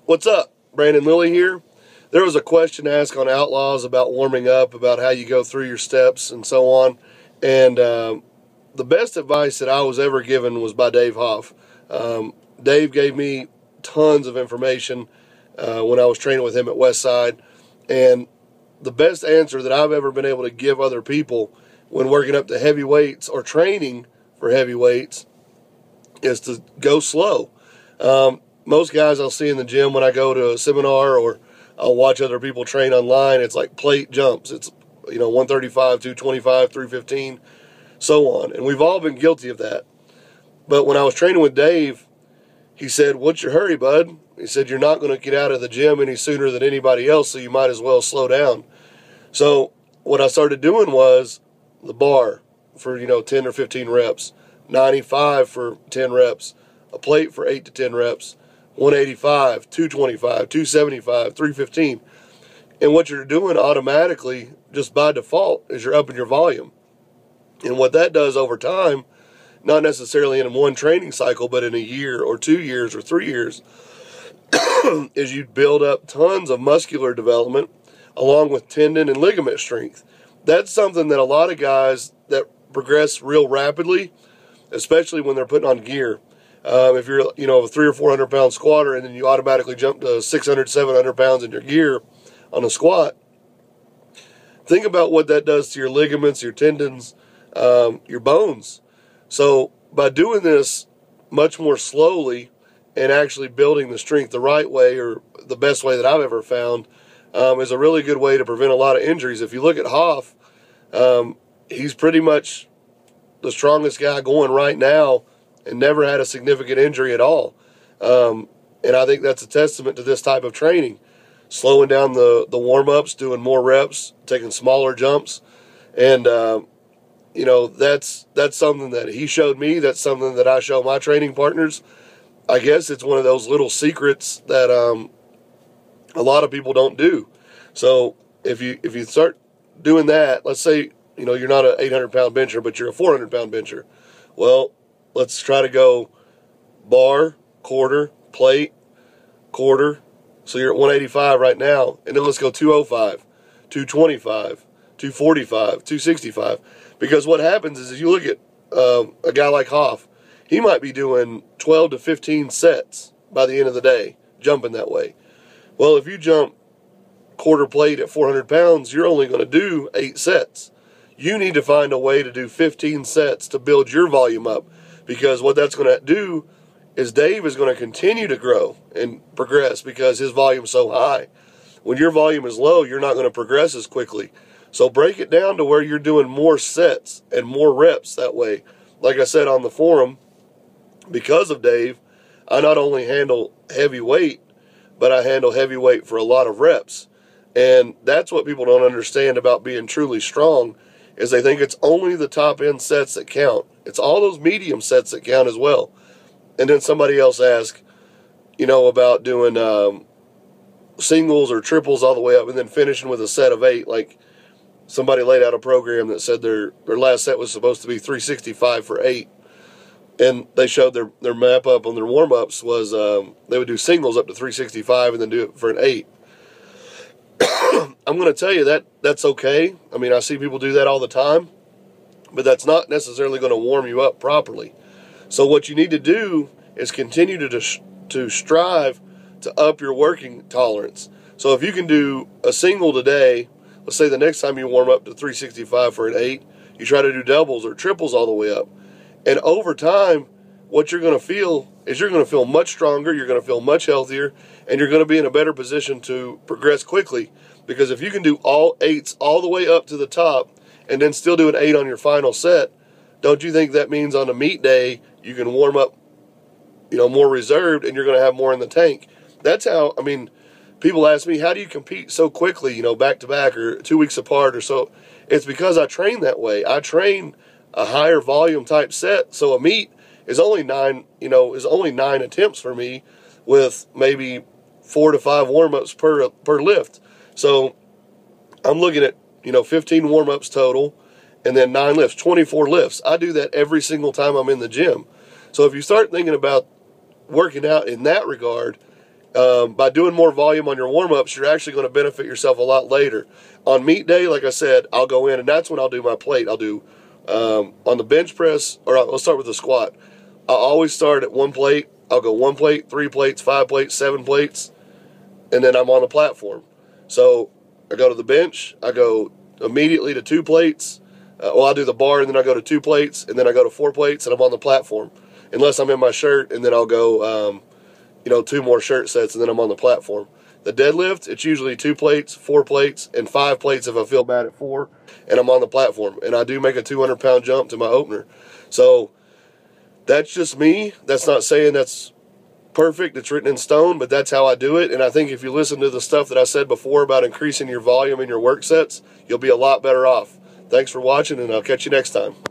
What's up? Brandon Lilly here. There was a question asked on Outlaws about warming up, about how you go through your steps and so on. And the best advice that I was ever given was by Dave Hoff. Dave gave me tons of information when I was training with him at Westside. And the best answer that I've ever been able to give other people when working up to heavy weights or training for heavy weights is to go slow. Most guys I'll see in the gym when I go to a seminar or I'll watch other people train online, it's like plate jumps. It's, 135, 225, 315, so on. And we've all been guilty of that. But when I was training with Dave, he said, "What's your hurry, bud?" He said, "You're not going to get out of the gym any sooner than anybody else, so you might as well slow down." So what I started doing was the bar for, 10 or 15 reps, 95 for 10 reps, a plate for 8 to 10 reps, 185, 225, 275, 315. And what you're doing automatically, just by default, is you're upping your volume. And what that does over time, not necessarily in one training cycle, but in a year or 2 years or 3 years, is you build up tons of muscular development along with tendon and ligament strength. That's something that a lot of guys that progress real rapidly, especially when they're putting on gear. If you're, a 300 or 400 pound squatter and then you automatically jump to 600, 700 pounds in your gear on a squat, think about what that does to your ligaments, your tendons, your bones. So by doing this much more slowly and actually building the strength the right way, or the best way that I've ever found, is a really good way to prevent a lot of injuries. If you look at Hoff, he's pretty much the strongest guy going right now and never had a significant injury at all. And I think that's a testament to this type of training. Slowing down the warm-ups, doing more reps, taking smaller jumps. And, that's something that he showed me. That's something that I show my training partners. I guess it's one of those little secrets that a lot of people don't do. So if you start doing that, let's say, you're not an 800-pound bencher, but you're a 400-pound bencher. Well, let's try to go bar, quarter, plate, quarter. So you're at 185 right now. And then let's go 205, 225, 245, 265. Because what happens is, if you look at a guy like Hoff, he might be doing 12 to 15 sets by the end of the day, jumping that way. Well, if you jump quarter plate at 400 pounds, you're only going to do 8 sets. You need to find a way to do 15 sets to build your volume up. Because what that's going to do is Dave is going to continue to grow and progress because his volume is so high. When your volume is low, you're not going to progress as quickly. So break it down to where you're doing more sets and more reps that way. Like I said on the forum, because of Dave, I not only handle heavy weight, but I handle heavy weight for a lot of reps. And that's what people don't understand about being truly strong, is they think it's only the top end sets that count. It's all those medium sets that count as well. And then somebody else asked, about doing singles or triples all the way up and then finishing with a set of 8. Like somebody laid out a program that said their last set was supposed to be 365 for 8. And they showed their map up on their warm-ups was they would do singles up to 365 and then do it for an 8. I'm going to tell you that's okay. I mean, I see people do that all the time, but that's not necessarily going to warm you up properly. So what you need to do is continue to strive to up your working tolerance. So if you can do a single today, let's say the next time you warm up to 365 for an 8, you try to do doubles or triples all the way up. And over time, what you're going to feel is you're going to feel much stronger, you're going to feel much healthier, and you're going to be in a better position to progress quickly. Because if you can do all 8s all the way up to the top and then still do an 8 on your final set, don't you think that means on a meet day you can warm up, more reserved and you're going to have more in the tank? That's how, people ask me, how do you compete so quickly, back to back or 2 weeks apart or so? It's because I train that way. I train a higher volume type set, so a meet is only 9 attempts for me, with maybe 4 to 5 warm-ups per lift. So I'm looking at 15 warm-ups total and then 9 lifts, 24 lifts. I do that every single time I'm in the gym. So if you start thinking about working out in that regard, By doing more volume on your warm-ups, you're actually going to benefit yourself a lot later. On meet day, like I said, I'll go in, and that's when I'll do my plate. I'll do, on the bench press, or let's start with the squat. I'll always start at 1 plate. I'll go 1 plate, 3 plates, 5 plates, 7 plates, and then I'm on the platform. So I go to the bench, I go immediately to 2 plates. I'll do the bar, and then I go to 2 plates, and then I go to 4 plates, and I'm on the platform. Unless I'm in my shirt, and then I'll go, 2 more shirt sets, and then I'm on the platform. The deadlift, it's usually 2 plates, 4 plates, and 5 plates if I feel bad at 4, and I'm on the platform. And I do make a 200-pound jump to my opener. So that's just me. That's not saying that's perfect, it's written in stone, but that's how I do it. And I think if you listen to the stuff that I said before about increasing your volume in your work sets, you'll be a lot better off. Thanks for watching, and I'll catch you next time.